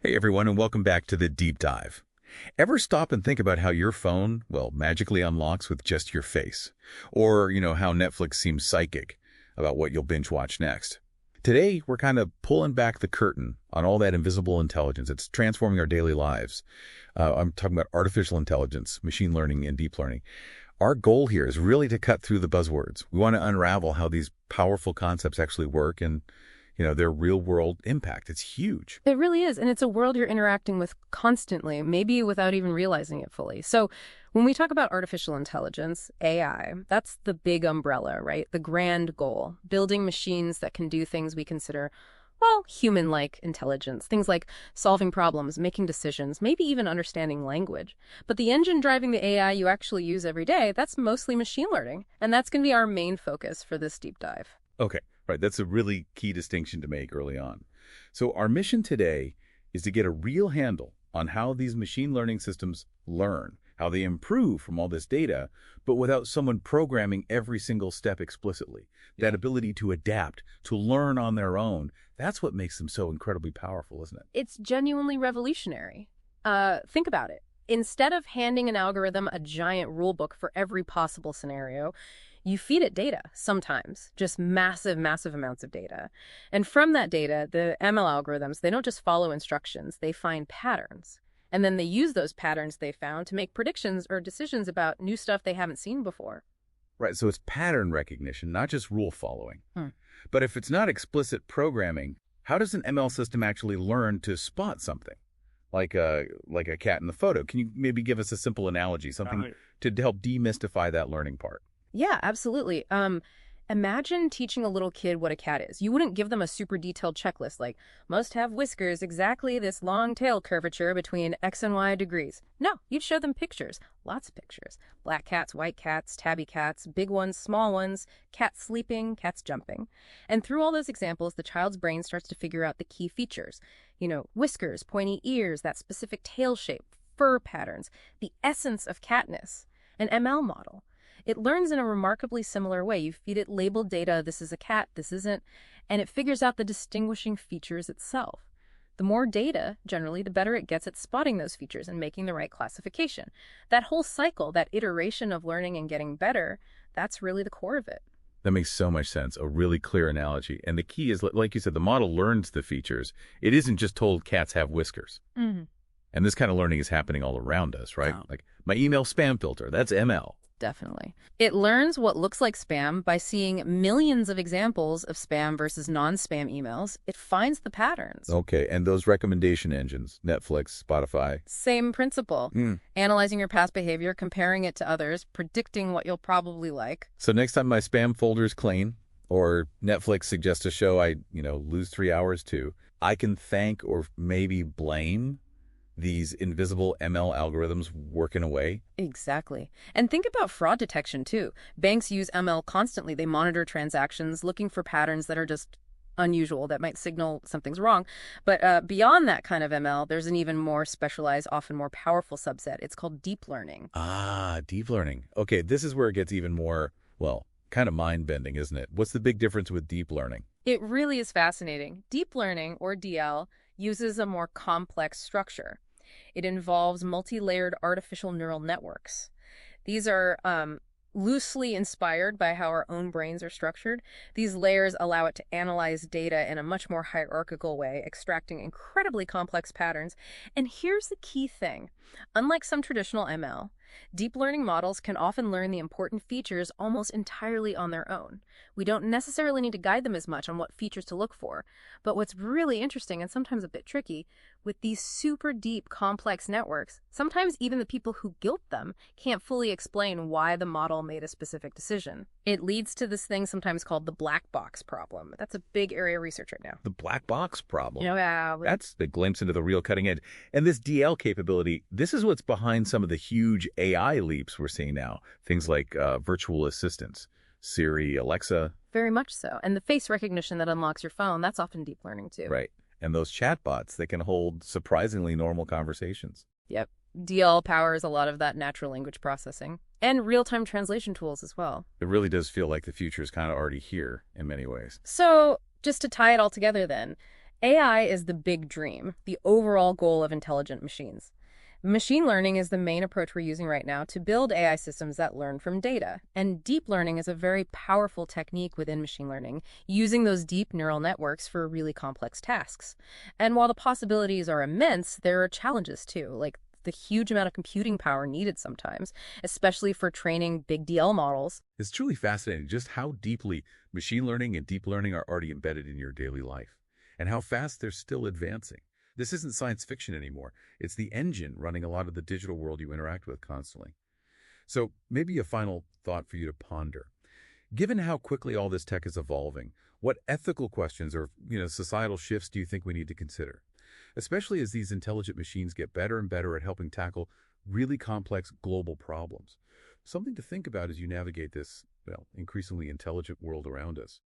Hey everyone, and welcome back to the Deep Dive. Ever stop and think about how your phone, well, magically unlocks with just your face? Or, how Netflix seems psychic about what you'll binge watch next? Today, we're kind of pulling back the curtain on all that invisible intelligence. It's transforming our daily lives. I'm talking about artificial intelligence, machine learning, and deep learning. Our goal here is really to cut through the buzzwords. We want to unravel how these powerful concepts actually work and their real-world impact. It's huge. It really is, and it's a world you're interacting with constantly, maybe without even realizing it fully. So when we talk about artificial intelligence, AI, that's the big umbrella, right? The grand goal, building machines that can do things we consider, well, human-like intelligence, things like solving problems, making decisions, maybe even understanding language. But the engine driving the AI you actually use every day, that's mostly machine learning, and that's going to be our main focus for this deep dive. Okay. Right, that's a really key distinction to make early on. So our mission today is to get a real handle on how these machine learning systems learn, how they improve from all this data, but without someone programming every single step explicitly. That ability to adapt, to learn on their own, that's what makes them so incredibly powerful, isn't it? It's genuinely revolutionary. Think about it. Instead of handing an algorithm a giant rule book for every possible scenario, you feed it data sometimes, just massive, massive amounts of data. And from that data, the ML algorithms, they don't just follow instructions, they find patterns. And then they use those patterns they found to make predictions or decisions about new stuff they haven't seen before. Right, so it's pattern recognition, not just rule following. But if it's not explicit programming, how does an ML system actually learn to spot something? Like a cat in the photo. Can you maybe give us a simple analogy, something to help demystify that learning part? Yeah, absolutely. Imagine teaching a little kid what a cat is. You wouldn't give them a super detailed checklist like, must have whiskers exactly this long tail curvature between X and Y degrees. No, you'd show them pictures, lots of pictures. Black cats, white cats, tabby cats, big ones, small ones, cats sleeping, cats jumping. And through all those examples, the child's brain starts to figure out the key features. Whiskers, pointy ears, that specific tail shape, fur patterns, the essence of catness, an ML model. It learns in a remarkably similar way. You feed it labeled data, this is a cat, this isn't, and it figures out the distinguishing features itself. The more data, generally, the better it gets at spotting those features and making the right classification. That whole cycle, that iteration of learning and getting better, that's really the core of it. That makes so much sense. A really clear analogy. And the key is, like you said, the model learns the features. It isn't just told cats have whiskers. Mm-hmm. And this kind of learning is happening all around us, right? Like my email spam filter, that's ML. Definitely. It learns what looks like spam by seeing millions of examples of spam versus non-spam emails. It finds the patterns. Okay, and those recommendation engines, Netflix, Spotify. Same principle. Analyzing your past behavior, comparing it to others, predicting what you'll probably like. So next time my spam folder's clean, or Netflix suggests a show I, lose 3 hours to, I can thank or maybe blame these invisible ML algorithms working away? Exactly. And think about fraud detection, too. Banks use ML constantly. They monitor transactions, looking for patterns that are just unusual, that might signal something's wrong. But beyond that kind of ML, there's an even more specialized, often more powerful subset. It's called deep learning. Ah, deep learning. Okay, this is where it gets even more, kind of mind-bending, isn't it? What's the big difference with deep learning? It really is fascinating. Deep learning, or DL, uses a more complex structure. It involves multi-layered artificial neural networks. These are loosely inspired by how our own brains are structured. These layers allow it to analyze data in a much more hierarchical way, extracting incredibly complex patterns. And here's the key thing. Unlike some traditional ML, deep learning models can often learn the important features almost entirely on their own. We don't necessarily need to guide them as much on what features to look for. But what's really interesting, and sometimes a bit tricky, with these super deep, complex networks, sometimes even the people who guilt them can't fully explain why the model made a specific decision. It leads to this thing sometimes called the black box problem. That's a big area of research right now. The black box problem. Yeah. That's the glimpse into the real cutting edge. And this DL capability, this is what's behind some of the huge AI leaps we're seeing now. Things like virtual assistants, Siri, Alexa. Very much so. And the face recognition that unlocks your phone, that's often deep learning too. Right. And those chatbots that can hold surprisingly normal conversations. Yep. DL powers a lot of that natural language processing and real-time translation tools as well. It really does feel like the future is kind of already here in many ways. So just to tie it all together then, AI is the big dream, the overall goal of intelligent machines. Machine learning is the main approach we're using right now to build AI systems that learn from data. And deep learning is a very powerful technique within machine learning, using those deep neural networks for really complex tasks. And while the possibilities are immense, there are challenges too, like the huge amount of computing power needed sometimes, especially for training big DL models. It's truly fascinating just how deeply machine learning and deep learning are already embedded in your daily life, and how fast they're still advancing. This isn't science fiction anymore. It's the engine running a lot of the digital world you interact with constantly. So maybe a final thought for you to ponder. Given how quickly all this tech is evolving, what ethical questions or societal shifts do you think we need to consider? Especially as these intelligent machines get better and better at helping tackle really complex global problems. Something to think about as you navigate this, increasingly intelligent world around us.